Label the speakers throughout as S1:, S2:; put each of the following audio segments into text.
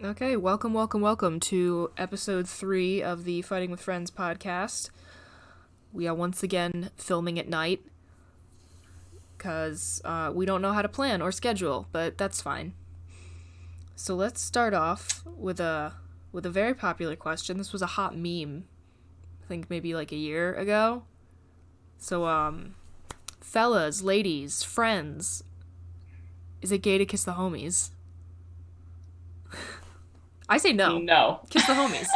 S1: Okay, welcome to episode 3 of the Fighting with Friends podcast. We are once again filming at night because we don't know how to plan or schedule, but that's fine. So let's start off with a very popular question. This was a hot meme, I think maybe like a year ago. So, fellas, ladies, friends, is it gay to kiss the homies? I say no.
S2: No.
S1: Kiss the homies.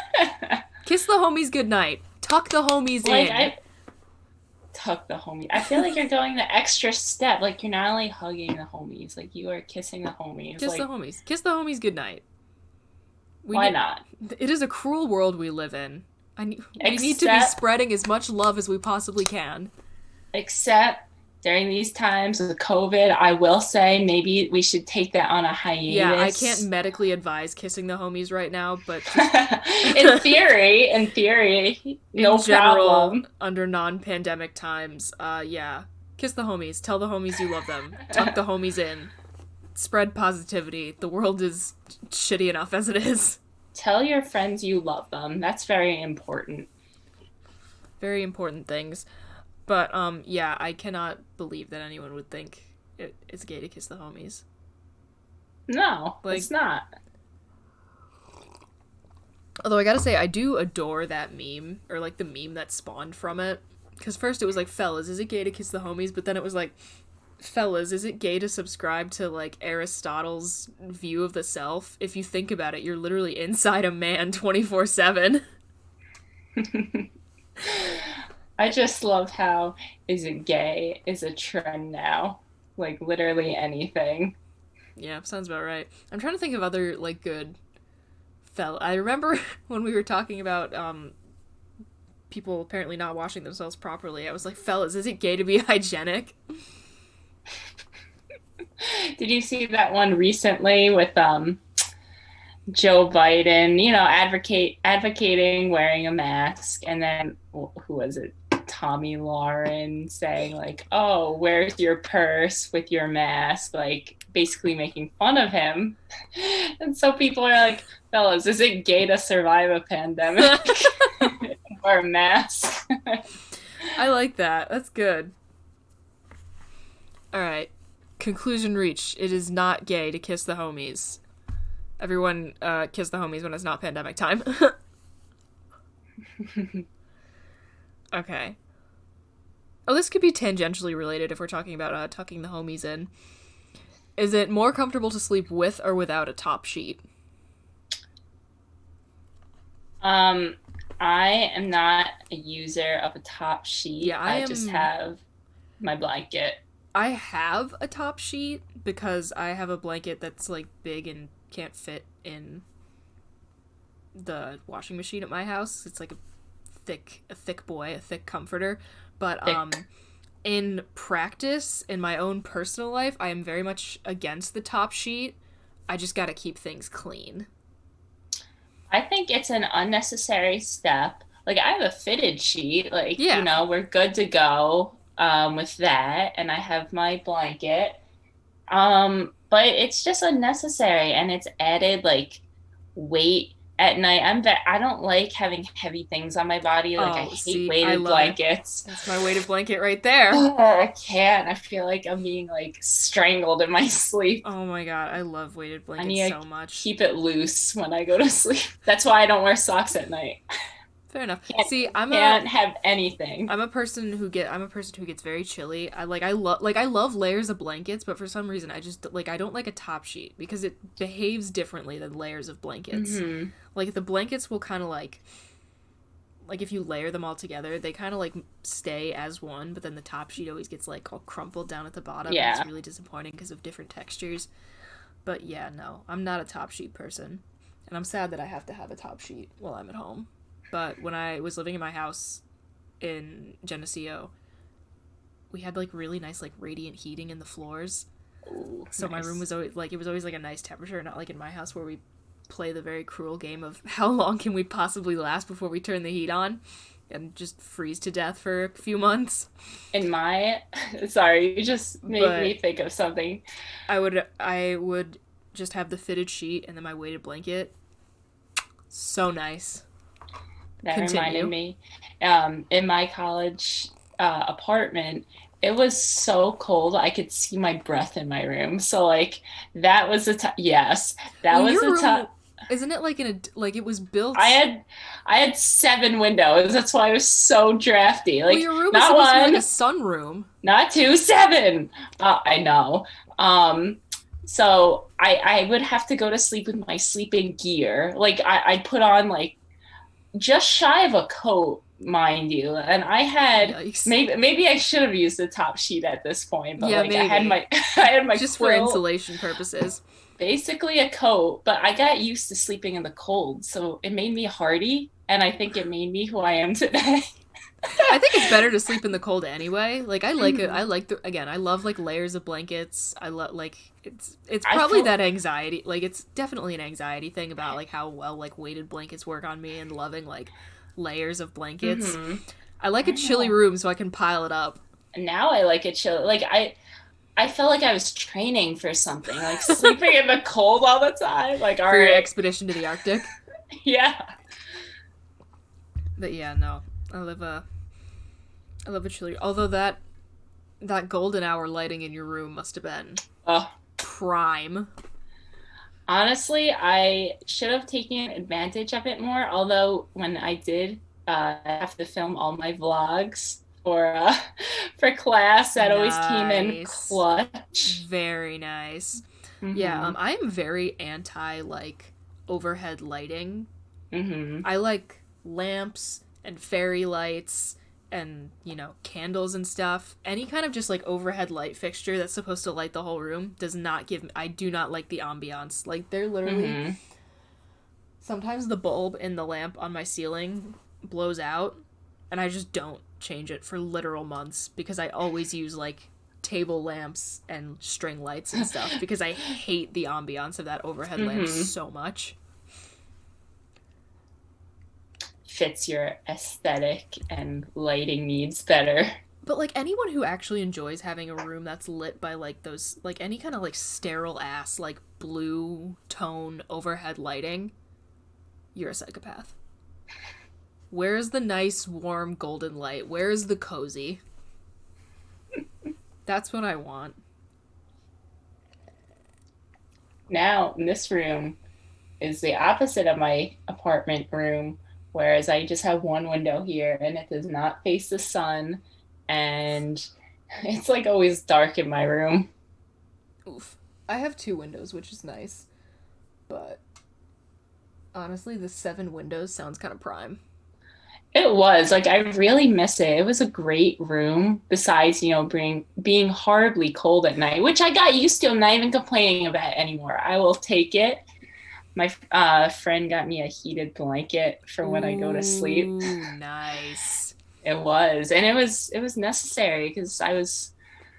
S1: Kiss the homies goodnight. Tuck the homies
S2: Like,
S1: in.
S2: I tuck the homie. I feel like you're going the extra step. Like, you're not only hugging the homies, like, you are kissing the homies.
S1: Kiss the
S2: Like,
S1: homies. Kiss the homies goodnight.
S2: why not?
S1: It is a cruel world we live in. We need to be
S2: Except,
S1: spreading as much love as we possibly can.
S2: except during these times with COVID, I will say maybe we should take that on a
S1: Yeah, I can't
S2: hiatus.
S1: medically advise kissing the homies right now, but
S2: in theory,
S1: in
S2: no
S1: general,
S2: problem.
S1: under non-pandemic times, yeah. Kiss the homies. Tell the homies you love them. Tuck the homies in. Spread positivity. The world is shitty enough as it is.
S2: Tell your friends you love them. That's very important.
S1: Very important things. But, yeah, I cannot believe that anyone would think it's gay to kiss the homies.
S2: No,
S1: Like,
S2: it's not.
S1: although I gotta say, I do adore that meme, or, like, the meme that spawned from it. Because first it was like, fellas, is it gay to kiss the homies? But then it was like, fellas, is it gay to subscribe to, like, Aristotle's view of the self? If you think about it, you're literally inside a man 24/7.
S2: I just love how is it gay is a trend now. Like literally anything.
S1: Yeah, sounds about right. I'm trying to think of other, like, good I remember when we were talking about, people apparently not washing themselves properly. I was like, fellas, is it gay to be hygienic?
S2: Did you see that one recently with Joe Biden, advocating wearing a mask, and then who was it? Tommy Lauren saying like, "Oh, where's your purse with your mask?" Like basically making fun of him. And so people are like, "Fellas, is it gay to survive a pandemic and wear a mask?"
S1: I like that. That's good. Alright. Conclusion reached. It is not gay to kiss the homies. Everyone, kiss the homies when it's not pandemic time. Okay. Oh, this could be tangentially related if we're talking about tucking the homies in. Is it more comfortable to sleep with or without a top sheet?
S2: Um, I am not a user of a top sheet.
S1: Yeah, I
S2: I just
S1: am.
S2: have my blanket.
S1: I have a top sheet because I have a blanket that's, like, big and can't fit in the washing machine at my house. It's like a thick boy, a thick comforter. But
S2: Thick.
S1: in practice, in my own personal life, I am very much against the top sheet. I just gotta keep things clean.
S2: I think it's an unnecessary step. Like I have a fitted sheet, like,
S1: Yeah.
S2: we're good to go with that, and I have my blanket. But it's just unnecessary and it's added like weight at night. I don't like having heavy things on my body. Like I
S1: Oh,
S2: hate
S1: see, I
S2: weighted
S1: love it.
S2: blankets.
S1: That's my weighted blanket right there.
S2: I can't. I feel like I'm being like strangled in my sleep.
S1: Oh my god, I love weighted
S2: I
S1: blankets
S2: need
S1: so
S2: to
S1: much.
S2: keep it loose when I go to sleep. That's why I don't wear socks at night.
S1: Fair enough.
S2: Can't
S1: See,
S2: can't have anything.
S1: I'm a person who gets very chilly. I love layers of blankets, but for some reason I don't like a top sheet because it behaves differently than layers of blankets.
S2: Hmm.
S1: Like the blankets will kind of like if you layer them all together, they kind of like stay as one, but then the top sheet always gets like all crumpled down at the bottom. And
S2: Yeah.
S1: it's really disappointing because of different textures. But yeah, no, I'm not a top sheet person, and I'm sad that I have to have a top sheet while I'm at home. But when I was living in my house in Geneseo, we had like really nice like radiant heating in the floors.
S2: Ooh,
S1: So my room
S2: nice.
S1: was always like it was always like a nice temperature, not like in my house where we play the very cruel game of how long can we possibly last before we turn the heat on and just freeze to death for a few months.
S2: In my, sorry, you just made
S1: But
S2: me think of something.
S1: I would just have the fitted sheet and then my weighted blanket. So nice.
S2: That
S1: Continue.
S2: reminded me, in my college apartment, it was so cold I could see my breath in my room. So like that was the time. Yes, that
S1: Well,
S2: was
S1: your
S2: the
S1: room,
S2: time.
S1: isn't it like like it was built?
S2: I had I had 7 windows. That's why I was so drafty.
S1: Well,
S2: Like
S1: your room is
S2: not
S1: supposed to be like a
S2: one,
S1: sunroom.
S2: not two, 7. I know. Um, so I would have to go to sleep with my sleeping gear. Like I'd put on like just shy of a coat, mind you. And I had
S1: Yikes.
S2: maybe I should have used the top sheet at this point, but
S1: Yeah,
S2: like I had
S1: maybe.
S2: my I had my
S1: Just for
S2: quilt,
S1: insulation purposes.
S2: basically a coat, but I got used to sleeping in the cold, so it made me hardy, and I think it made me who I am today.
S1: I think it's better to sleep in the cold anyway. Like I like it.
S2: Mhm.
S1: I like the again. I love like layers of blankets. I love like it's
S2: I
S1: probably
S2: felt
S1: that anxiety. Like it's definitely an anxiety thing about like how well like weighted blankets work on me and loving like layers of blankets.
S2: hmm
S1: I like a
S2: I
S1: chilly
S2: know.
S1: room so I can pile it up.
S2: Now I like it chill. Like I felt like I was training for something, like sleeping in the cold all the time. Like, all
S1: For your
S2: right,
S1: expedition to the Arctic.
S2: yeah.
S1: But yeah, no. I love a chilly. Although that golden hour lighting in your room must have been
S2: Oh,
S1: prime.
S2: honestly, I should have taken advantage of it more. Although when I did have to film all my vlogs for for class, that always came in
S1: Nice.
S2: clutch.
S1: Very nice. Yeah,
S2: hmm
S1: I am very anti like overhead lighting.
S2: hmm
S1: I like lamps and fairy lights and, candles and stuff. Any kind of just like overhead light fixture that's supposed to light the whole room does not give me, I do not like the ambiance. Like they're literally
S2: hmm
S1: sometimes the bulb in the lamp on my ceiling blows out and I just don't change it for literal months because I always use like table lamps and string lights and stuff because I hate the ambiance of that overhead lamp
S2: hmm
S1: so much.
S2: Fits your aesthetic and lighting needs better.
S1: But like anyone who actually enjoys having a room that's lit by like those like any kind of like sterile ass like blue tone overhead lighting, you're a psychopath. Where's the nice warm golden light? Where's the cozy? That's what I want.
S2: Now, in this room is the opposite of my apartment room, whereas I just have one window here and it does not face the sun, and it's like always dark in my room.
S1: Oof. I have two windows, which is nice. But honestly, the 7 windows sounds kind of prime.
S2: It was like I really miss it. It was a great room. Besides, being horribly cold at night, which I got used to. I'm not even complaining about it anymore. I will take it. My friend got me a heated blanket for when I go to sleep.
S1: Ooh, nice.
S2: It was, and it was necessary because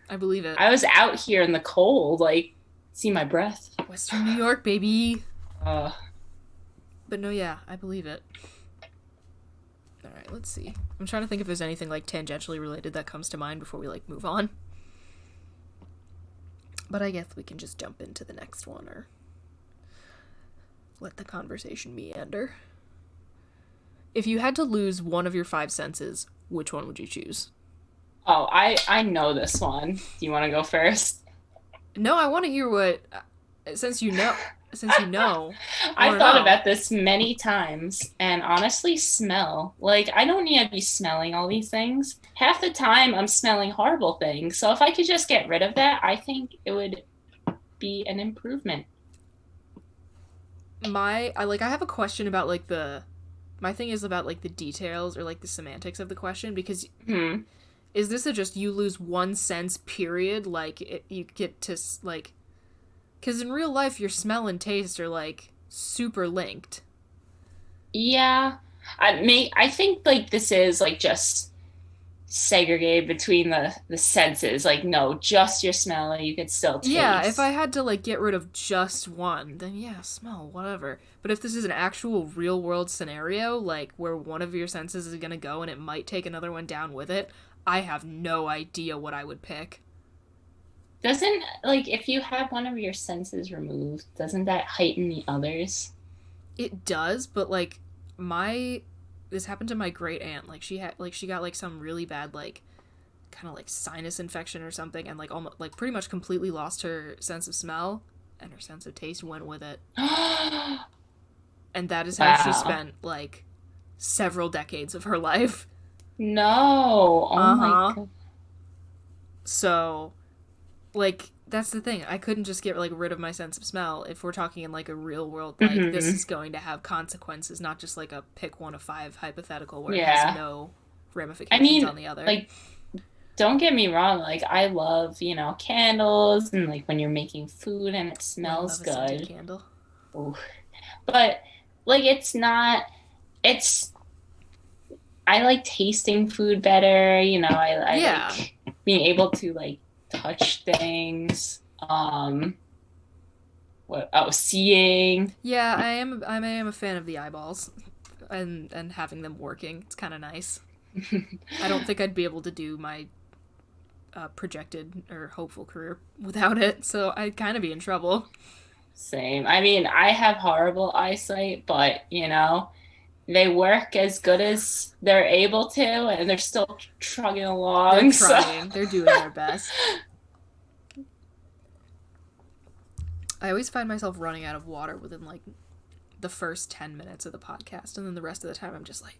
S1: I believe it.
S2: I was out here in the cold, like see my breath.
S1: Western New York, baby.
S2: Uh,
S1: But no, yeah, I believe it. Alright, let's see. I'm trying to think if there's anything like tangentially related that comes to mind before we like move on. But I guess we can just jump into the next one or let the conversation meander. If you had to lose one of your 5 senses, which one would you choose?
S2: oh, I know this one. Do you want to go first?
S1: No, I want to hear what since you know I
S2: I
S1: want to
S2: thought
S1: know.
S2: about this many times, and honestly, smell. Like, I don't need to be smelling all these things. Half the time, I'm smelling horrible things. So if I could just get rid of that, I think it would be an improvement.
S1: I have a question about like the my thing is about like the details or like the semantics of the question because
S2: Hmm.
S1: is this a just you lose one sense period like you get to like because in real life your smell and taste are like super linked.
S2: Yeah. I think like this is like just segregated between the senses. Like, no, just your smell, you could still
S1: Yeah, if I
S2: taste.
S1: had to like get rid of just one, then yeah, smell, whatever. But if this is an actual real world scenario, like where one of your senses is gonna go and it might take another one down with it, I have no idea what I would pick.
S2: Doesn't, like, if you have one of your senses removed, doesn't that heighten the others?
S1: It does, but like this happened to my great aunt. Like she got like some really bad like kind of like sinus infection or something, and like almost like pretty much completely lost her sense of smell, and her sense of taste went with it. And that is how she
S2: Wow.
S1: spent like several decades of her life.
S2: No. Oh my
S1: Uh-huh.
S2: God.
S1: So like that's the thing. I couldn't just get like rid of my sense of smell. If we're talking in like a real world, like this
S2: Hmm.
S1: is going to have consequences, not just like a pick one of five hypothetical where it has
S2: Yeah.
S1: no
S2: I
S1: ramifications
S2: mean,
S1: on the other.
S2: like, don't get me wrong. Like, I love, candles and like when you're making food and it
S1: Oh, I
S2: smells
S1: love a scented
S2: good.
S1: candle.
S2: Ooh. But like, it's not, it's, I like tasting food better. I
S1: Yeah.
S2: like being able to like touch things. Seeing.
S1: Yeah, I am a fan of the eyeballs and having them working. It's kind of nice. I don't think I'd be able to do my projected or hopeful career without it, so I'd kind of be in trouble.
S2: Same. I mean, I have horrible eyesight, but they work as good as they're able to, and they're still trugging
S1: They're
S2: along. So,
S1: trying. They're doing their best. I always find myself running out of water within like the first 10 minutes of the podcast, and then the rest of the time I'm just like,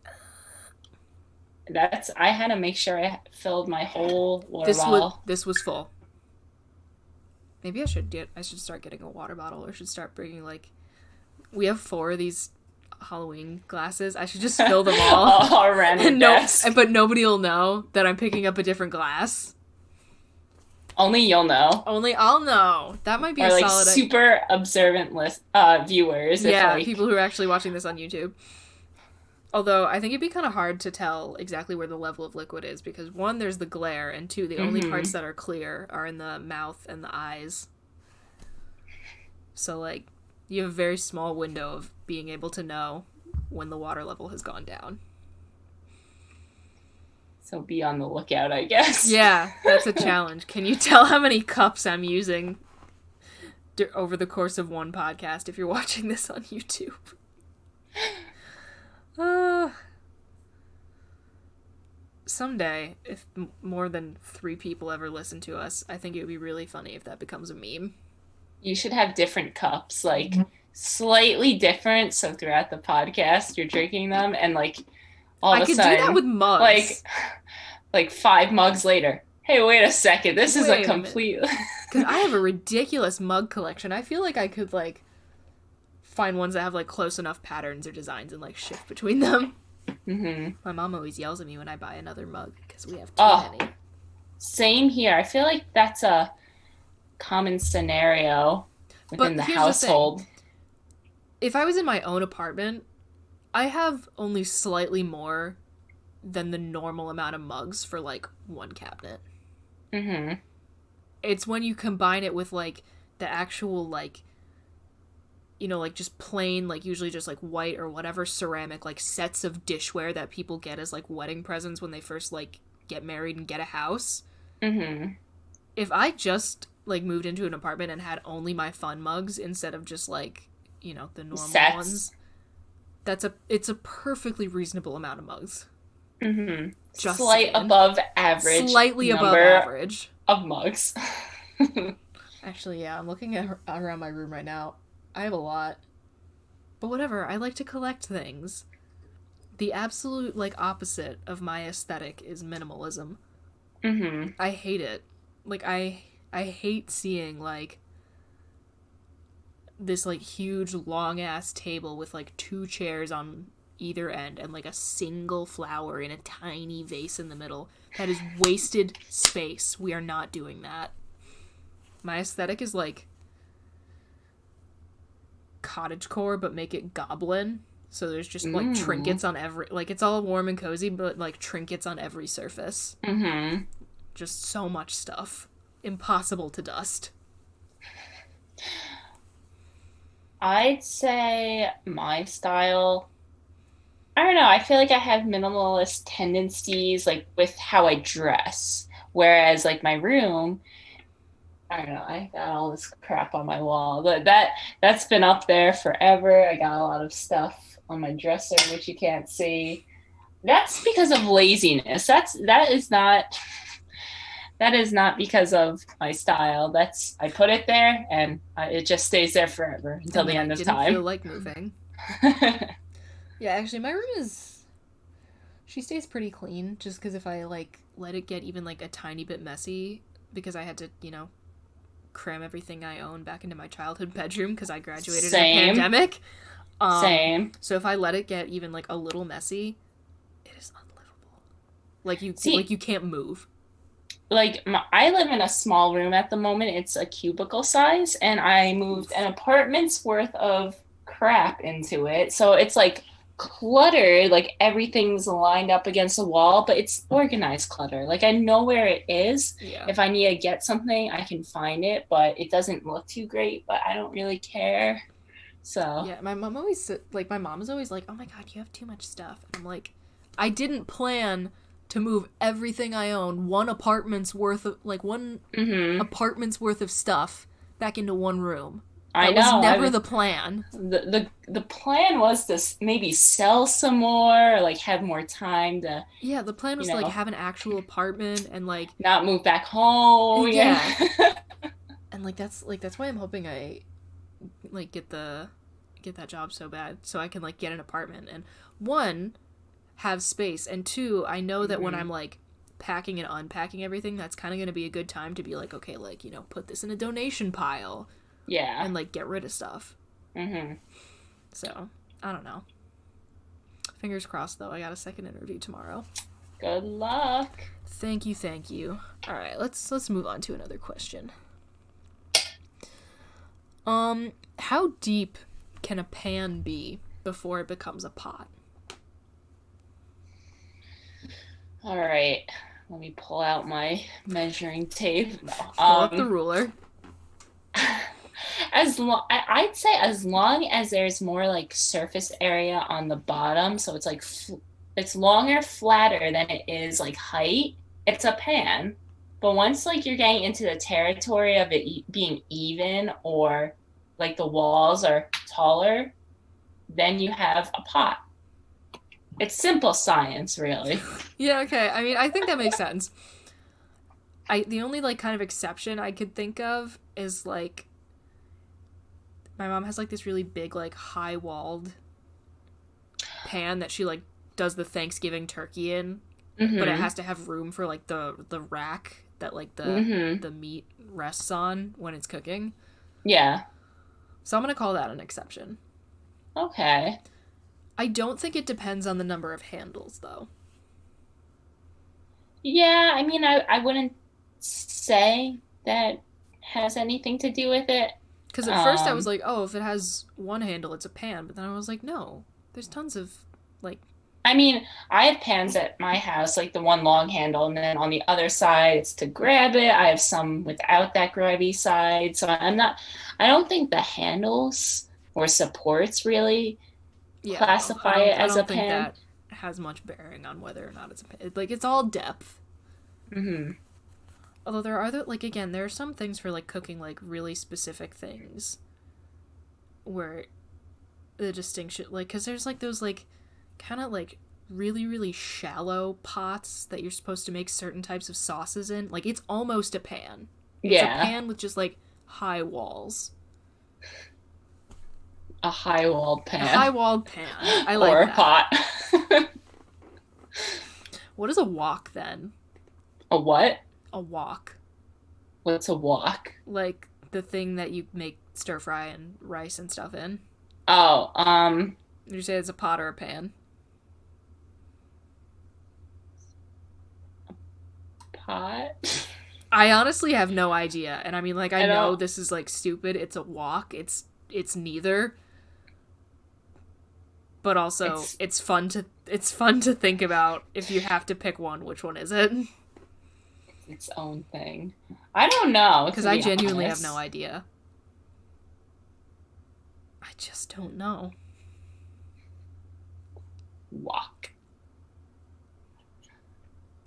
S2: I had to make sure I filled my whole water bottle.
S1: this was full. Maybe I should start getting a water bottle, or should start bringing like we have four of these Halloween glasses. I should just fill them all.
S2: All around your
S1: And no,
S2: desk.
S1: but nobody will know that I'm picking up a different glass.
S2: Only you'll know.
S1: Only I'll know. That might be
S2: Or
S1: a
S2: like
S1: solid.
S2: super observant viewers. If
S1: Yeah,
S2: like,
S1: people who are actually watching this on YouTube. Although I think it'd be kind of hard to tell exactly where the level of liquid is because one, there's the glare, and two, the only parts
S2: mm-hmm.
S1: that are clear are in the mouth and the eyes. So like, you have a very small window of being able to know when the water level has gone down.
S2: So be on the lookout, I guess.
S1: Yeah, that's a challenge. Can you tell how many cups I'm using over the course of one podcast if you're watching this on YouTube? Someday, if more than 3 people ever listen to us, I think it would be really funny if that becomes a meme.
S2: You should have different cups, like slightly different. So throughout the podcast, you're drinking them, and like all
S1: I
S2: of a
S1: could
S2: sudden,
S1: do that with mugs.
S2: like 5 mugs later. Hey, wait a second. This is a complete.
S1: Because I have a ridiculous mug collection. I feel like I could like find ones that have like close enough patterns or designs and like shift between them.
S2: Mm-hmm.
S1: My mom always yells at me when I buy another mug because we have too many.
S2: Same here. I feel like that's a common scenario within the household.
S1: If I was in my own apartment, I have only slightly more than the normal amount of mugs for like one cabinet.
S2: Mm-hmm.
S1: It's when you combine it with like the actual like, like just plain, like usually just like white or whatever ceramic like sets of dishware that people get as like wedding presents when they first like get married and get a house.
S2: Mm-hmm.
S1: If I just like moved into an apartment and had only my fun mugs instead of just like, the normal
S2: sets
S1: ones, it's a perfectly reasonable amount of mugs.
S2: Mm-hmm.
S1: Just
S2: above average.
S1: Slightly above average.
S2: Of mugs.
S1: Actually, yeah, I'm looking at around my room right now. I have a lot. But whatever, I like to collect things. The absolute, like, opposite of my aesthetic is minimalism.
S2: Mm-hmm.
S1: I hate it. Like, I hate seeing, like, this, like, huge, long-ass table with, like, 2 chairs on either end and, like, a single flower in a tiny vase in the middle. That is wasted space. We are not doing that. My aesthetic is, like, cottagecore, but make it goblin. So there's just, like, trinkets on every... Like, it's all warm and cozy, but, like, trinkets on every surface.
S2: Mm-hmm.
S1: Just so much stuff. Impossible to dust.
S2: I'd say my style... I don't know. I feel like I have minimalist tendencies, like, with how I dress. Whereas, like, my room... I don't know. I got all this crap on my wall. But that's been up there forever. I got a lot of stuff on my dresser which you can't see. That's because of laziness. That is not because of my style. I put it there and it just stays there forever until the end of time.
S1: I didn't feel like moving. Yeah, actually, my room she stays pretty clean just because if I like let it get even like a tiny bit messy because I had to, cram everything I own back into my childhood bedroom because I graduated in a pandemic.
S2: Same.
S1: So if I let it get even like a little messy, it is unlivable. Like you can't move.
S2: Like I live in a small room at the moment. It's a cubicle size, and I moved an apartment's worth of crap into it. So it's like cluttered, like everything's lined up against the wall, but it's organized clutter. Like I know where it is.
S1: Yeah.
S2: If I need to get something, I can find it, but it doesn't look too great, but I don't really care. So
S1: yeah, my mom is always like, oh my god, you have too much stuff. And I'm like, I didn't plan to move everything I own, one apartment's worth of stuff back into one room. That was never the plan.
S2: The plan was to maybe sell some more, or like have more time to.
S1: Yeah, the plan was to like have an actual apartment and like
S2: not move back home.
S1: Yeah. And like that's why I'm hoping I like get that job so bad so I can like get an apartment and one, have space, and two, I know that when I'm like packing and unpacking everything, that's kind of going to be a good time to be like, okay, like, put this in a donation pile.
S2: Yeah.
S1: And like get rid of stuff. So, I don't know. Fingers crossed though. I got a second interview tomorrow.
S2: Good luck.
S1: Thank you. All right, let's move on to another question. How deep can a pan be before it becomes a pot?
S2: All right, let me pull out my measuring tape.
S1: Pull up the ruler.
S2: I'd say as long as there's more like surface area on the bottom, so it's like it's longer, flatter than it is like height, it's a pan. But once like you're getting into the territory of it being even or like the walls are taller, then you have a pot. It's simple science, really.
S1: Yeah, okay. I mean, I think that makes sense. The only like kind of exception I could think of is like my mom has like this really big like high-walled pan that she like does the Thanksgiving turkey in, but it has to have room for like the rack that like the meat rests on when it's cooking.
S2: Yeah.
S1: So I'm going to call that an exception.
S2: Okay.
S1: I don't think it depends on the number of handles, though.
S2: Yeah, I mean, I wouldn't say that has anything to do with it.
S1: Because at first I was like, oh, if it has one handle, it's a pan. But then I was like, no, there's tons of, like...
S2: I mean, I have pans at my house, like the one long handle, and then on the other side, it's to grab it. I have some without that grabby side. So I don't think the handles or supports really classify it as a pan. I don't think that
S1: has much bearing on whether or not it's a pan. Like, it's all depth. Although there are, there are some things for, like, cooking, like, really specific things where the distinction, like, because there's, like, those, like, kind of, like, really, really shallow pots that you're supposed to make certain types of sauces in. Like, it's almost a pan. It's a pan with just, like, high walls.
S2: A high-walled pan.
S1: A high-walled pan. I like that.
S2: Or a pot.
S1: What is a wok, then?
S2: A what?
S1: A wok.
S2: What's a wok?
S1: Like, the thing that you make stir-fry and rice and stuff in.
S2: Oh,
S1: Would you say it's a pot or a pan?
S2: Pot?
S1: I honestly have no idea. And I mean, like, I know this is, like, stupid. It's a wok. It's neither. But also, it's fun to think about if you have to pick one, which one is it?
S2: It's its own thing. I don't know.
S1: Because I genuinely have no idea. I just don't know.
S2: Wok.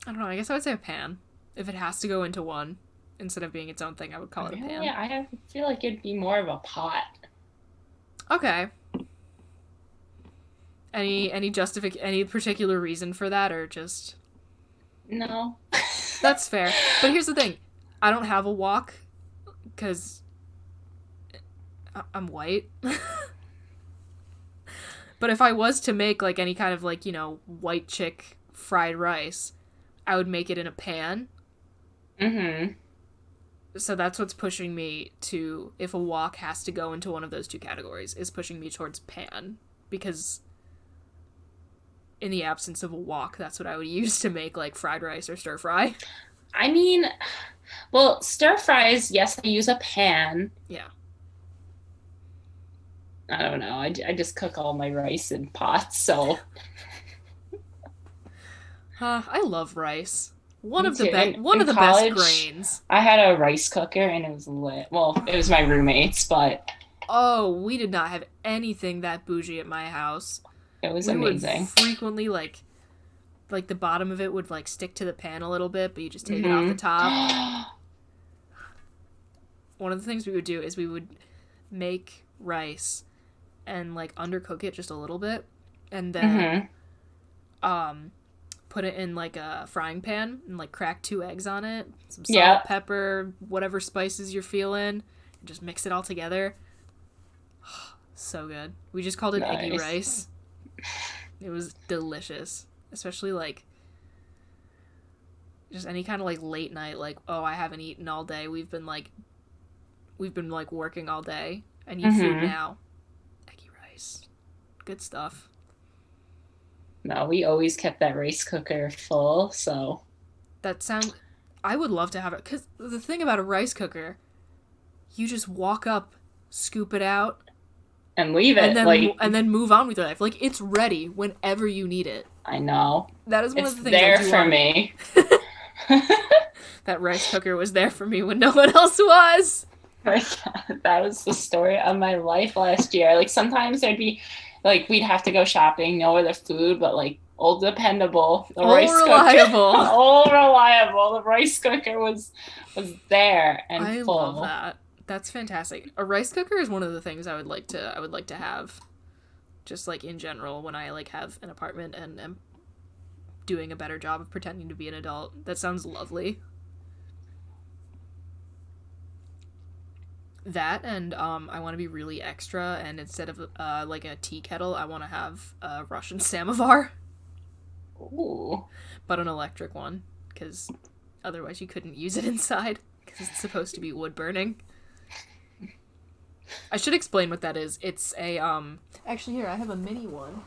S1: I don't know. I guess I would say a pan. If it has to go into one. instead of being its own thing, I would call it a pan.
S2: Yeah, I feel like it'd be more of a pot.
S1: Okay. Any particular reason for that, or just...
S2: No.
S1: That's fair. But here's the thing. I don't have a wok because I'm white. But if I was to make, like, any kind of, like, you know, white chick fried rice, I would make it in a pan.
S2: Mm-hmm.
S1: So that's what's pushing me to, if a wok has to go into one of those two categories, is pushing me towards pan. Because in the absence of a wok, that's what I would use to make, like, fried rice or stir fry.
S2: I mean, well, stir fries, yes, I use a pan.
S1: Yeah.
S2: I don't know. I just cook all my rice in pots, so.
S1: I love rice. One
S2: Me
S1: of
S2: too.
S1: the
S2: college,
S1: best grains.
S2: I had a rice cooker and it was lit. Well, it was my roommate's, but
S1: Oh, we did not have anything that bougie at my house.
S2: it was
S1: We
S2: amazing.
S1: would frequently, like the bottom of it would, like, stick to the pan a little bit, but you just take it off the top. One of the things we would do is we would make rice and, like, undercook it just a little bit, and then put it in, like, a frying pan and, like, crack 2 eggs on it, some salt, pepper, whatever spices you're feeling, and just mix it all together. So good. We just called it eggy rice. It was delicious. Especially, like, just any kind of, like, late night, like, oh, I haven't eaten all day. We've been working all day. I need food now. Eggy rice. Good stuff.
S2: No, we always kept that rice cooker full, so.
S1: I would love to have it, because the thing about a rice cooker, you just walk up, scoop it out,
S2: and leave it,
S1: and then move on with your life. Like, it's ready whenever you need it.
S2: I know.
S1: That is one
S2: it's
S1: of the things
S2: there for me.
S1: That rice cooker was there for me when no one else was.
S2: My God, that was the story of my life last year. Like, sometimes there'd be, like, we'd have to go shopping, no other food, but, like, old dependable, the rice
S1: reliable.
S2: Cooker. Old reliable. The rice cooker was there and full.
S1: I love that. That's fantastic. A rice cooker is one of the things I would like to have, just, like, in general, when I, like, have an apartment and am doing a better job of pretending to be an adult. That sounds lovely. That, and I want to be really extra, and instead of like a tea kettle, I want to have a Russian samovar.
S2: Ooh.
S1: But an electric one, because otherwise you couldn't use it inside, because it's supposed to be wood burning. I should explain what that is. It's a, actually, here, I have a mini one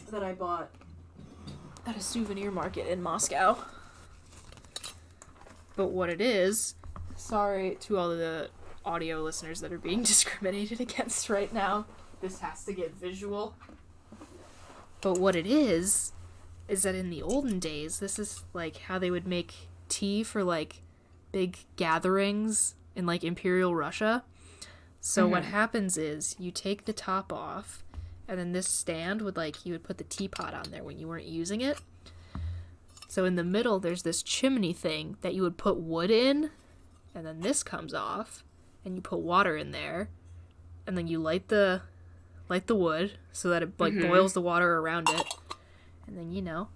S1: that I bought at a souvenir market in Moscow. But what it is, sorry to all of the audio listeners that are being discriminated against right now. This has to get visual. But what it is that in the olden days, this is, like, how they would make tea for, like, big gatherings in, like, Imperial Russia. So what happens is you take the top off, and then this stand would, like, you would put the teapot on there when you weren't using it. So in the middle, there's this chimney thing that you would put wood in, and then this comes off, and you put water in there, and then you light the wood so that it, like, boils the water around it, and then, you know,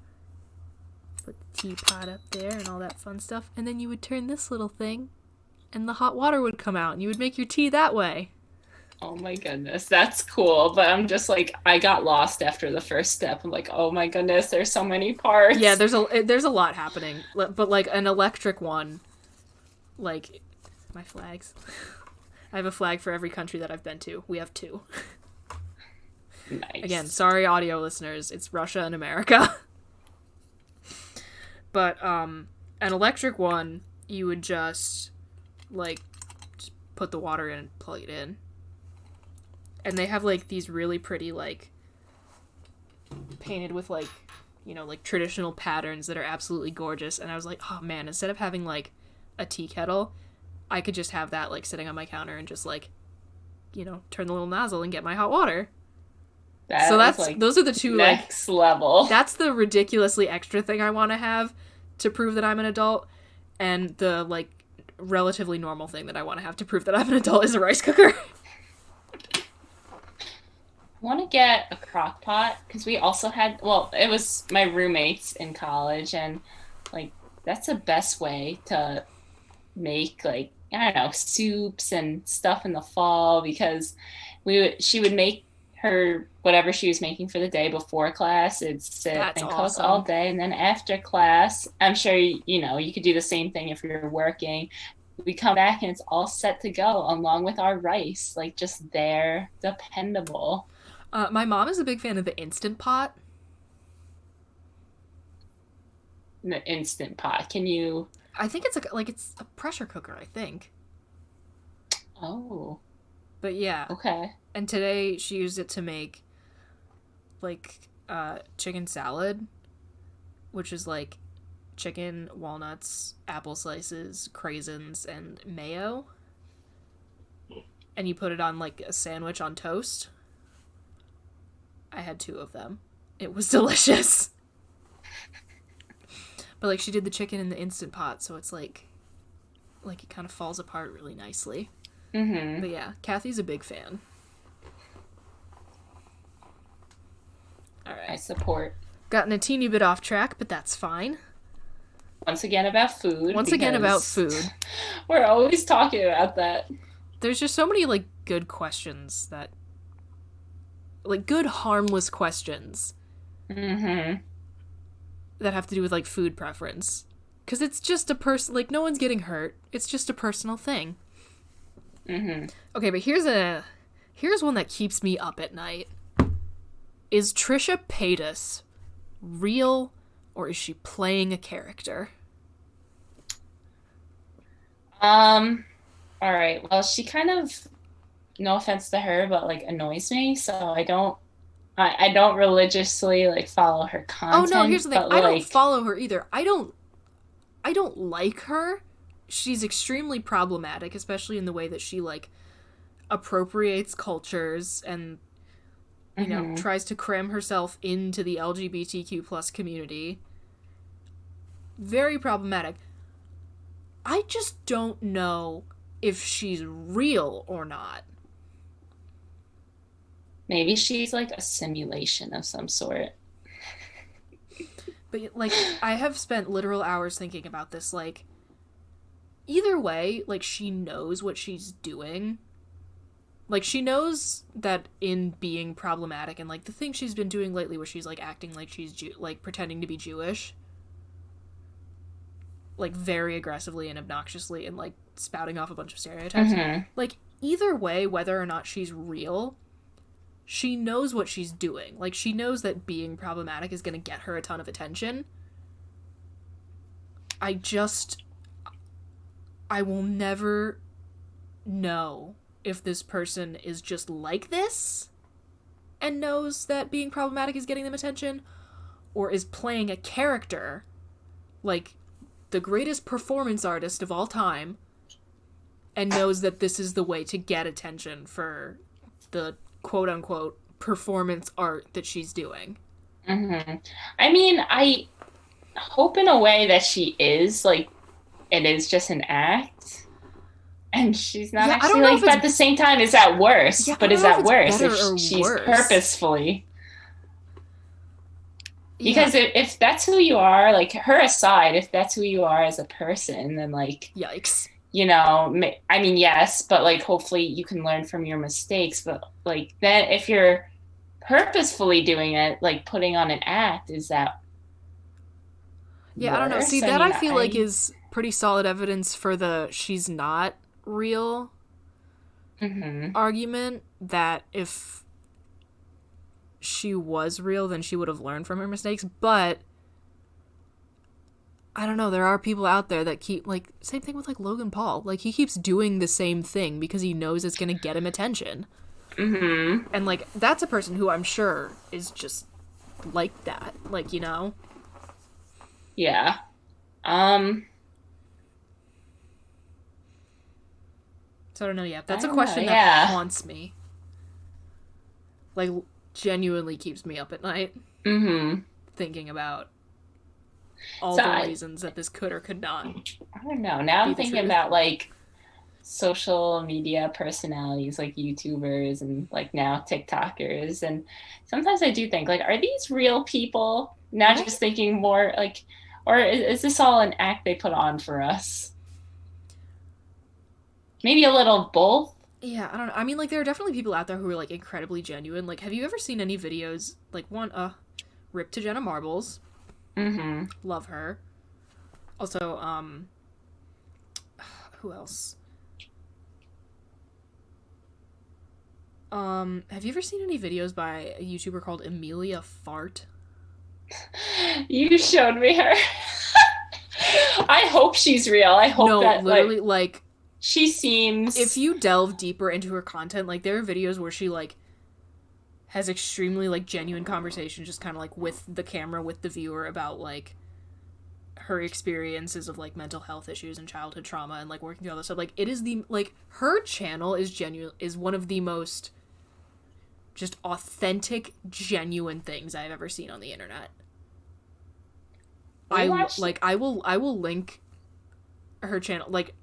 S1: put the teapot up there and all that fun stuff, and then you would turn this little thing, and the hot water would come out, and you would make your tea that way.
S2: Oh my goodness, that's cool. But I'm just like, I got lost after the first step. I'm like, oh my goodness, there's so many parts.
S1: Yeah, there's a lot happening. But, like, an electric one, like, my flags. I have a flag for every country that I've been to. We have 2.
S2: Nice.
S1: Again, sorry audio listeners, it's Russia and America. But, an electric one, you would just put the water in and plug it in. And they have, like, these really pretty, like, painted with, like, you know, like, traditional patterns that are absolutely gorgeous. And I was like, oh man, instead of having, like, a tea kettle, I could just have that, like, sitting on my counter and just, like, you know, turn the little nozzle and get my hot water. So that's, like, those are the two,
S2: next level.
S1: That's the ridiculously extra thing I want to have to prove that I'm an adult. And the, like, relatively normal thing that I want to have to prove that I'm an adult is a rice cooker.
S2: I want to get a crock pot because we also had, well, it was my roommates in college, and like that's the best way to make, like, I don't know, soups and stuff in the fall, because she would make her whatever she was making for the day before class. It'd sit
S1: That's
S2: and
S1: awesome.
S2: cook all day, and then after class, I'm sure you could do the same thing if you're working. We come back and it's all set to go along with our rice, like just there, dependable.
S1: My mom is a big fan of the Instant Pot.
S2: The Instant Pot. Can you?
S1: I think it's it's a pressure cooker, I think.
S2: Oh.
S1: But yeah.
S2: Okay.
S1: And today she used it to make like chicken salad, which is like chicken, walnuts, apple slices, craisins, and mayo. And you put it on like a sandwich on toast. I had 2 of them. It was delicious. But like she did the chicken in the Instant Pot, so it's like it kind of falls apart really nicely.
S2: Mm-hmm.
S1: But yeah, Kathy's a big fan. All right.
S2: I support.
S1: Gotten a teeny bit off track, but that's fine.
S2: Once again about food. We're always talking about that.
S1: There's just so many, like, good questions that... Like, good, harmless questions.
S2: Mm-hmm.
S1: That have to do with, like, food preference. Because it's just a like, no one's getting hurt. It's just a personal thing.
S2: Mm-hmm.
S1: Okay, but here's one that keeps me up at night. Is Trisha Paytas real, or is she playing a character?
S2: All right. Well, she kind of, no offense to her, but like annoys me. So I don't religiously like follow her content.
S1: Oh no, here's the thing. I don't follow her either. I don't like her. She's extremely problematic, especially in the way that she like appropriates cultures and you know, tries to cram herself into the LGBTQ plus community. Very problematic. I just don't know if she's real or not.
S2: Maybe she's like a simulation of some sort.
S1: But, like, I have spent literal hours thinking about this. Like, either way, like, she knows what she's doing. Like, she knows that in being problematic and, like, the thing she's been doing lately where she's, like, acting like she's, like, pretending to be Jewish. Like, very aggressively and obnoxiously and, like, spouting off a bunch of stereotypes.
S2: Mm-hmm.
S1: Like, either way, whether or not she's real, she knows what she's doing. Like, she knows that being problematic is going to get her a ton of attention. I will never know if this person is just like this and knows that being problematic is getting them attention, or is playing a character, like the greatest performance artist of all time, and knows that this is the way to get attention for the quote-unquote performance art that she's doing.
S2: Mm-hmm. I mean, I hope in a way that she is, like, it is just an act. And she's not actually, like, but at the same time, is that worse?
S1: Yeah,
S2: but is that worse
S1: if
S2: she's
S1: worse?
S2: Purposefully? Because if that's who you are, like, her aside, if that's who you are as a person, then, like...
S1: Yikes.
S2: You know, I mean, yes, but, like, hopefully you can learn from your mistakes. But, like, then if you're purposefully doing it, like, putting on an act, is that
S1: Yeah, worse? I don't know. See, I feel like is pretty solid evidence for the she's not real argument, that if she was real, then she would have learned from her mistakes. But I don't know, there are people out there that keep, like, same thing with, like, Logan Paul. Like, he keeps doing the same thing because he knows it's going to get him attention.
S2: Mm-hmm.
S1: And, like, that's a person who I'm sure is just like that. Like, you know?
S2: Yeah.
S1: So I don't know, yeah. That's a question that haunts me. Like, genuinely keeps me up at night.
S2: Mm-hmm.
S1: Thinking about all
S2: So
S1: the reasons that this could or could not.
S2: I don't know. Now I'm thinking about like social media personalities like YouTubers and like now TikTokers, and sometimes I do think like, are these real people? Now just thinking more like, or is this all an act they put on for us? Maybe a little of both.
S1: Yeah, I don't know. I mean, like, there are definitely people out there who are like incredibly genuine. Like, have you ever seen any videos like Rip to Jenna Marbles?
S2: Mm-hmm.
S1: Love her. Also, who else? Have you ever seen any videos by a YouTuber called Emilia Fart?
S2: You showed me her. I hope she's real. I hope that
S1: literally, like
S2: she seems.
S1: If you delve deeper into her content, like there are videos where she like has extremely like genuine conversations, just kind of like with the camera, with the viewer about like her experiences of like mental health issues and childhood trauma and like working through all this stuff. Like it is her channel is one of the most just authentic, genuine things I've ever seen on the internet. I will link her channel. Like,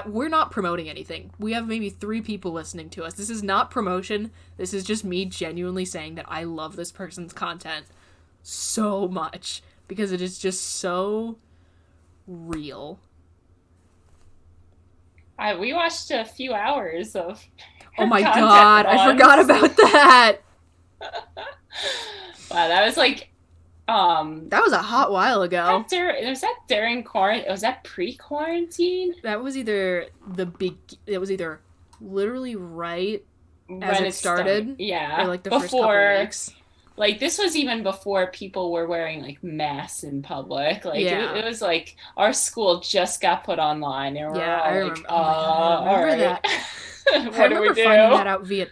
S1: we're not promoting anything. We have maybe 3 people listening to us. This is not promotion. This is just me genuinely saying that I love this person's content so much because it is just so real.
S2: We watched a few hours of.
S1: Oh my god, I forgot about that.
S2: Wow, that was like.
S1: That was a hot while ago.
S2: Was that during quarantine? Was that pre-quarantine?
S1: That was either literally right as it started.
S2: Yeah.
S1: Or like the first couple of weeks.
S2: Like this was even before people were wearing like masks in public. Like it was like our school just got put online and we're all like,
S1: I remember that.
S2: What do we do?
S1: Finding that out via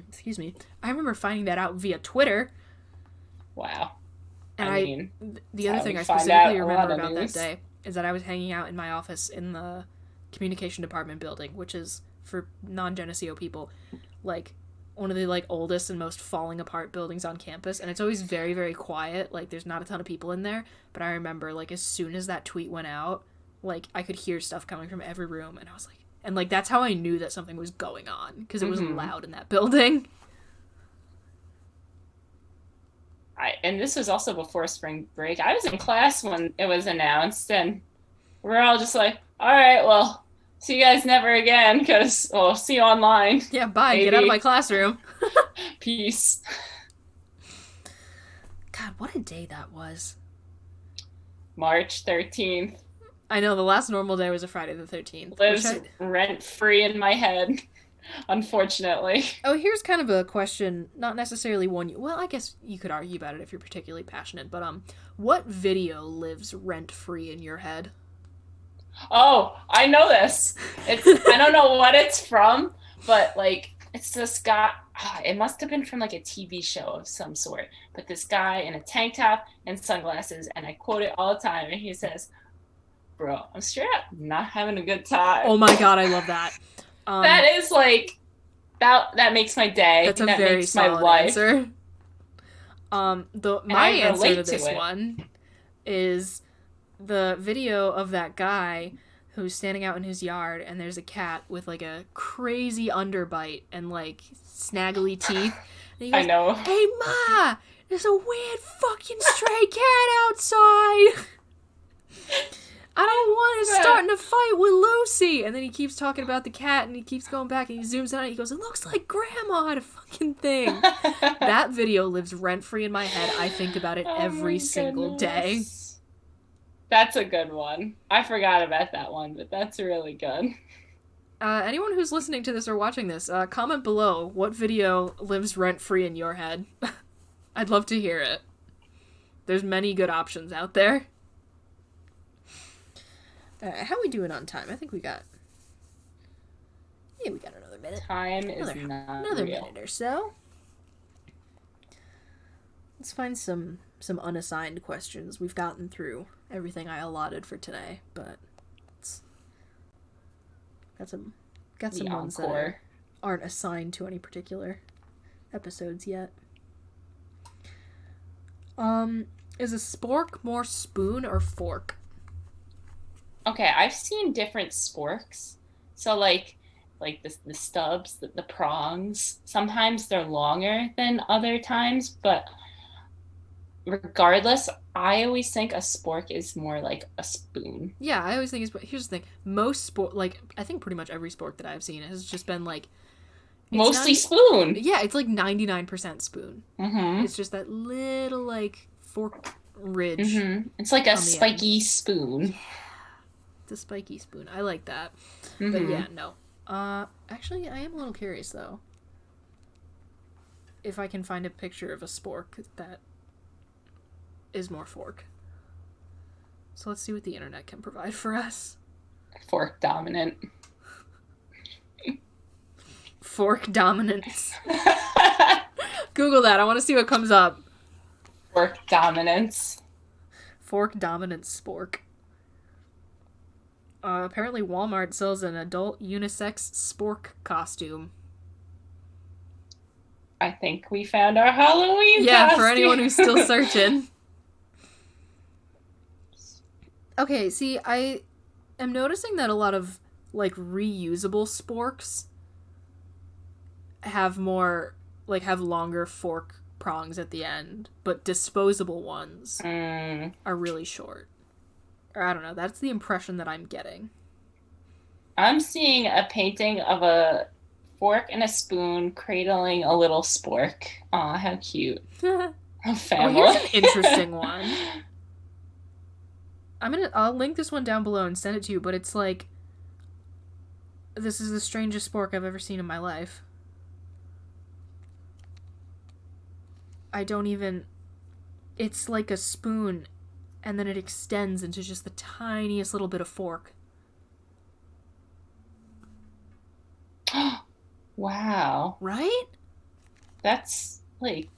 S1: excuse me. I remember finding that out via Twitter.
S2: Wow.
S1: And the other thing I specifically remember about that day is that I was hanging out in my office in the communication department building, which is, for non-Geneseo people, like one of the like oldest and most falling apart buildings on campus, and it's always very, very quiet. Like there's not a ton of people in there, but I remember like as soon as that tweet went out, like I could hear stuff coming from every room, and I was like, and like that's how I knew that something was going on, because it was loud in that building.
S2: And this was also before spring break. I was in class when it was announced, and we're all just like, all right, well, see you guys never again, because we'll see you online.
S1: Yeah, bye. Maybe. Get out of my classroom.
S2: Peace.
S1: God, what a day that was.
S2: March 13th.
S1: I know, the last normal day was a Friday the 13th.
S2: Lives rent-free in my head. Unfortunately.
S1: Oh, here's kind of a question, not necessarily one well, I guess you could argue about it if you're particularly passionate, but what video lives rent-free in your head?
S2: Oh, I know this. I don't know what it's from, but like it's this guy, it must have been from like a TV show of some sort, but this guy in a tank top and sunglasses, and I quote it all the time, and he says, "Bro, I'm straight up not having a good time."
S1: Oh my god, I love that.
S2: That is like that makes my day.
S1: That's a very solid answer. My answer to this one is the video of that guy who's standing out in his yard, and there's a cat with like a crazy underbite and like snaggly teeth. And he goes,
S2: I know.
S1: "Hey Ma, there's a weird fucking stray cat outside. I don't want it starting to fight with Lucy." And then he keeps talking about the cat, and he keeps going back, and he zooms out, and he goes, "It looks like Grandma had a fucking thing." That video lives rent-free in my head. I think about it every single day.
S2: That's a good one. I forgot about that one, but that's really good.
S1: Anyone who's listening to this or watching this, comment below what video lives rent-free in your head. I'd love to hear it. There's many good options out there. How are we doing on time? I think we got another minute.
S2: Time is
S1: another minute or so. Let's find some unassigned questions. We've gotten through everything I allotted for today, but got some ones that aren't assigned to any particular episodes yet. Is a spork more spoon or fork?
S2: Okay, I've seen different sporks. So like the stubs, the prongs, sometimes they're longer than other times, but regardless, I always think a spork is more like a spoon.
S1: Yeah, I always think it's... Here's the thing. Most spork... Like, I think pretty much every spork that I've seen has just been, like...
S2: Mostly spoon.
S1: Yeah, it's like 99% spoon.
S2: Mm-hmm.
S1: It's just that little, like, fork ridge.
S2: Mm-hmm. It's like a spiky spoon.
S1: Yeah. It's a spiky spoon. I like that.
S2: Mm-hmm.
S1: But yeah, no. Actually, I am a little curious, though. If I can find a picture of a spork that is more fork. So let's see what the internet can provide for us.
S2: Fork dominant.
S1: Fork dominance. Google that. I want to see what comes up.
S2: Fork dominance.
S1: Fork dominance spork. Apparently Walmart sells an adult unisex spork costume.
S2: I think we found our Halloween
S1: Yeah,
S2: costume.
S1: for anyone who's still searching. Okay, see, I am noticing that a lot of, like, reusable sporks have more, like, have longer fork prongs at the end, but disposable ones are really short. Or I don't know, that's the impression that I'm getting.
S2: I'm seeing a painting of a fork and a spoon cradling a little spork. Aw, how cute. A family.
S1: Oh, here's an interesting one. I'll link this one down below and send it to you, but it's like, this is the strangest spork I've ever seen in my life. It's like a spoon, and then it extends into just the tiniest little bit of fork.
S2: Wow.
S1: Right?
S2: That's, like,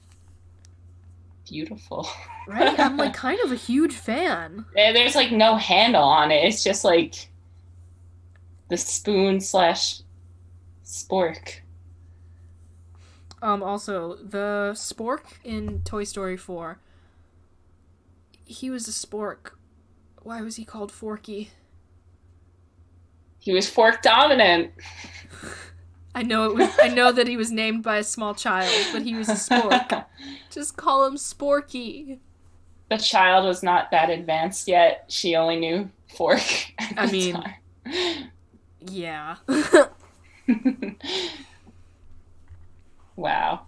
S2: beautiful.
S1: Right? I'm, like, kind of a huge fan.
S2: There's, like, no handle on it. It's just, like, the spoon / spork.
S1: Also, the Spork in Toy Story 4, he was a spork. Why was he called Forky?
S2: He was fork dominant.
S1: I know that he was named by a small child, but he was a spork. Just call him Sporky.
S2: The child was not that advanced yet. She only knew fork at the time.
S1: Yeah.
S2: Wow.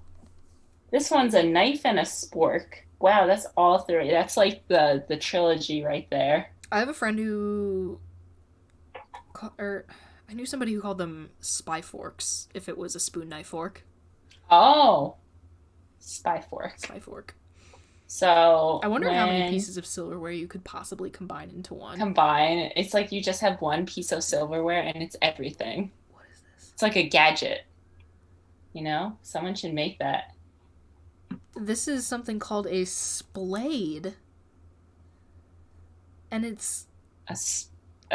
S2: This one's a knife and a spork. Wow, that's all three. That's like the trilogy right there.
S1: I have a friend who... I knew somebody who called them Spiforks, if it was a spoon knife fork.
S2: Oh. Spifork.
S1: Spifork.
S2: So
S1: I wonder how many pieces of silverware you could possibly combine into one.
S2: Combine. It's like you just have one piece of silverware and it's everything.
S1: What is this?
S2: It's like a gadget. You know? Someone should make that.
S1: This is something called a Splayd. And it's...
S2: A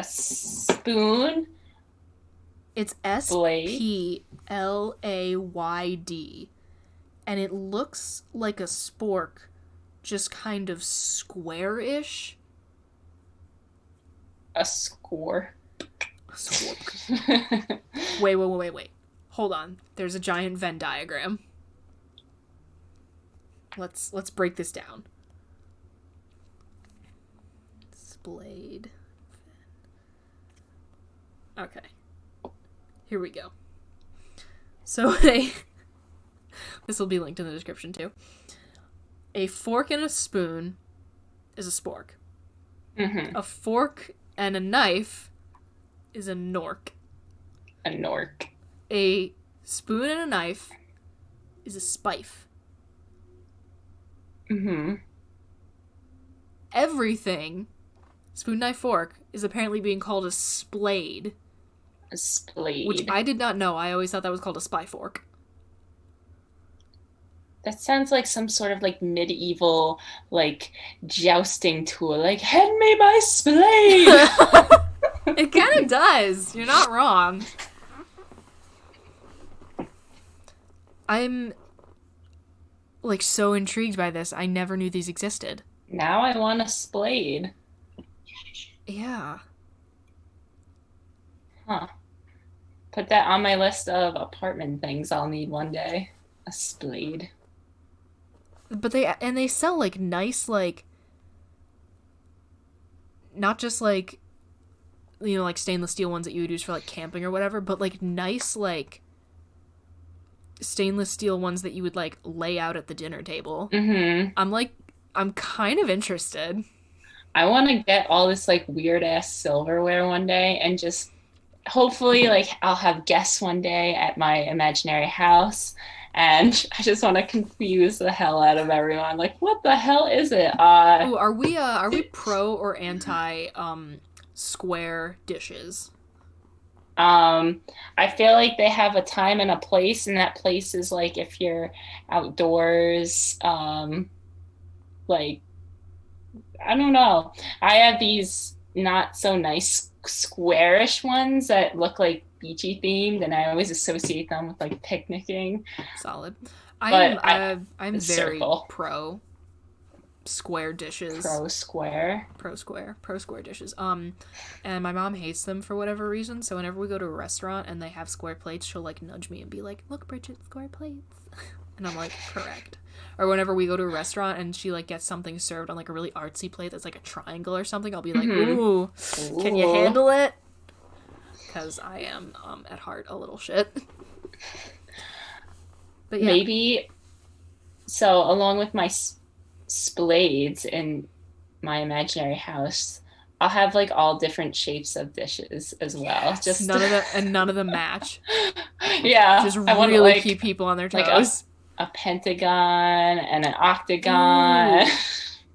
S2: spoon?
S1: It's Splayd. And it looks like a spork, just kind of square-ish.
S2: A score.
S1: A spork. Wait. Hold on. There's a giant Venn diagram. Let's break this down. Splayd. Okay. Here we go. So this will be linked in the description too. A fork and a spoon is a spork.
S2: Mm-hmm.
S1: A fork and a knife is a nork.
S2: A nork.
S1: A spoon and a knife is a spife.
S2: Mm-hmm.
S1: Everything, spoon, knife, fork, is apparently being called a Splayd.
S2: A Splayd.
S1: Which I did not know. I always thought that was called a Spifork.
S2: That sounds like some sort of like medieval like jousting tool. Like, hand me my Splayd!
S1: It kind of does. You're not wrong. I'm like so intrigued by this. I never knew these existed.
S2: Now I want a Splayd.
S1: Yeah.
S2: Huh. Put that on my list of apartment things I'll need one day. A Splayd.
S1: But they sell like nice, like, not just like, you know, like stainless steel ones that you would use for like camping or whatever, but like nice, like, stainless steel ones that you would like lay out at the dinner table.
S2: Mm-hmm.
S1: I'm kind of interested.
S2: I want to get all this like weird ass silverware one day and just hopefully like I'll have guests one day at my imaginary house and I just want to confuse the hell out of everyone. Like, what the hell is it?
S1: Ooh, are we pro or anti square dishes?
S2: I feel like they have a time and a place, and that place is like if you're outdoors, like I don't know. I have these not so nice squarish ones that look like beachy themed, and I always associate them with like picnicking.
S1: Solid.
S2: But
S1: I'm very
S2: circle.
S1: pro square dishes.
S2: Pro square
S1: dishes. And my mom hates them for whatever reason, so whenever we go to a restaurant and they have square plates, she'll like nudge me and be like, "Look, Bridget, square plates." And I'm like, "Correct." Or whenever we go to a restaurant and she like gets something served on like a really artsy plate that's like a triangle or something, I'll be like, "Ooh, can you handle it?" Because I am at heart a little shit. But yeah.
S2: Maybe so along with my Splades in my imaginary house, I'll have like all different shapes of dishes as well.
S1: Yes, just none of them match.
S2: Yeah,
S1: just really like, keep people on their toes.
S2: Like a pentagon and an octagon.
S1: Ooh,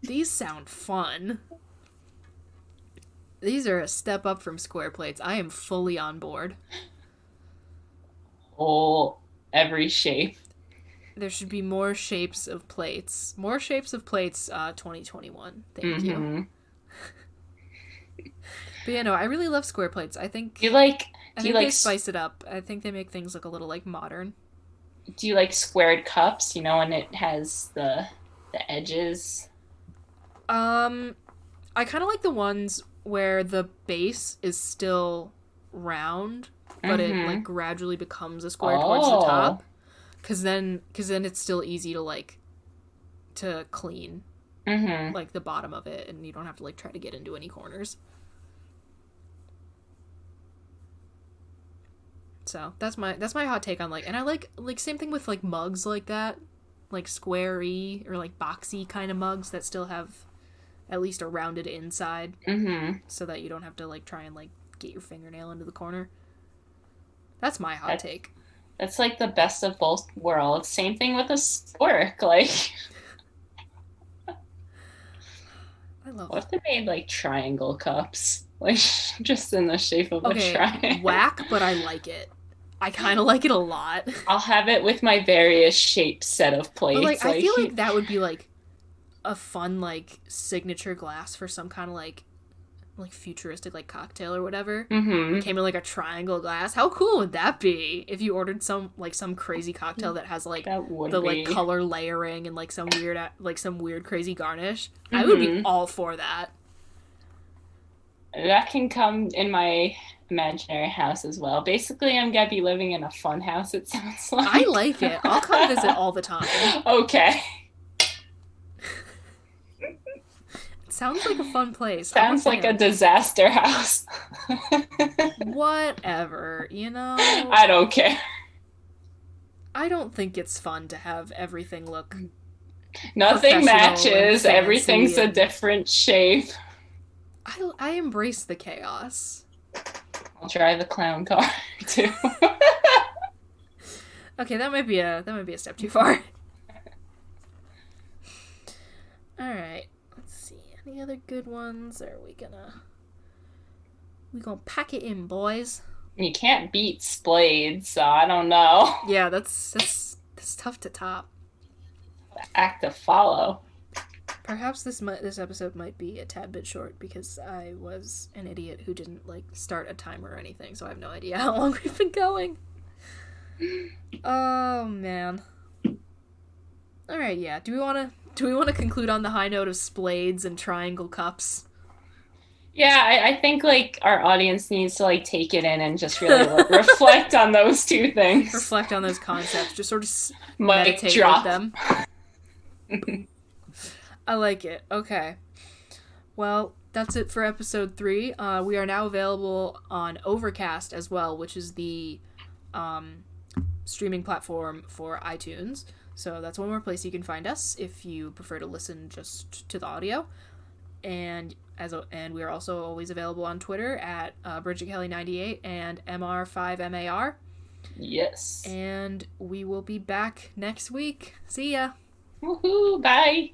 S1: these sound fun. These are a step up from square plates. I am fully on board.
S2: Oh, every shape.
S1: There should be more shapes of plates. More shapes of plates, 2021. Thank you. But yeah, no, I really love square plates. I think they spice it up. I think they make things look a little like modern.
S2: Do you like squared cups? You know, when it has the edges.
S1: I kind of like the ones where the base is still round, but it like gradually becomes a square towards the top. Cause then it's still easy to like to clean like the bottom of it, and you don't have to like try to get into any corners. So that's my hot take on like, and I like same thing with like mugs like that, like square-y or like boxy kind of mugs that still have at least a rounded inside, so that you don't have to like try and like get your fingernail into the corner. That's my hot take.
S2: That's like the best of both worlds. Same thing with a spork. Like,
S1: I love.
S2: What if they made like triangle cups, like just in the shape of a triangle?
S1: Whack, but I like it. I kind of like it a lot.
S2: I'll have it with my various shaped set of plates.
S1: But, like, I feel like that would be like a fun like signature glass for some kind of like futuristic like cocktail or whatever. Came in like a triangle glass. How cool would that be if you ordered some crazy cocktail that has like like color layering and like some weird crazy garnish? I would be all for that.
S2: That can come in my imaginary house as well. Basically, I'm gonna be living in a fun house, it sounds like.
S1: I like it. I'll come visit all the time.
S2: Okay.
S1: Sounds like a fun place.
S2: Sounds like a disaster house.
S1: Whatever, you know?
S2: I don't care.
S1: I don't think it's fun to have everything look
S2: nothing matches. Everything's a different shape.
S1: I embrace the chaos.
S2: I'll drive a clown car too.
S1: Okay, that might be a step too far. All right. Any other good ones? Or are we gonna pack it in, boys?
S2: You can't beat Splayd, so I don't know.
S1: Yeah, that's tough to top.
S2: Act to follow.
S1: Perhaps this episode might be a tad bit short because I was an idiot who didn't like start a timer or anything, so I have no idea how long we've been going. Oh man. All right, yeah. Do we want Do we want to conclude on the high note of Splayds and triangle cups?
S2: Yeah, I think like our audience needs to like take it in and just really reflect on those two things.
S1: Reflect on those concepts. Just sort of
S2: Mic
S1: meditate
S2: drop.
S1: with them. I like it. Okay. Well, that's it for episode 3. We are now available on Overcast as well, which is the streaming platform for iTunes. So that's one more place you can find us if you prefer to listen just to the audio. And we are also always available on Twitter at BridgetKelly98 and MR5MAR.
S2: Yes.
S1: And we will be back next week. See ya.
S2: Woohoo! Bye.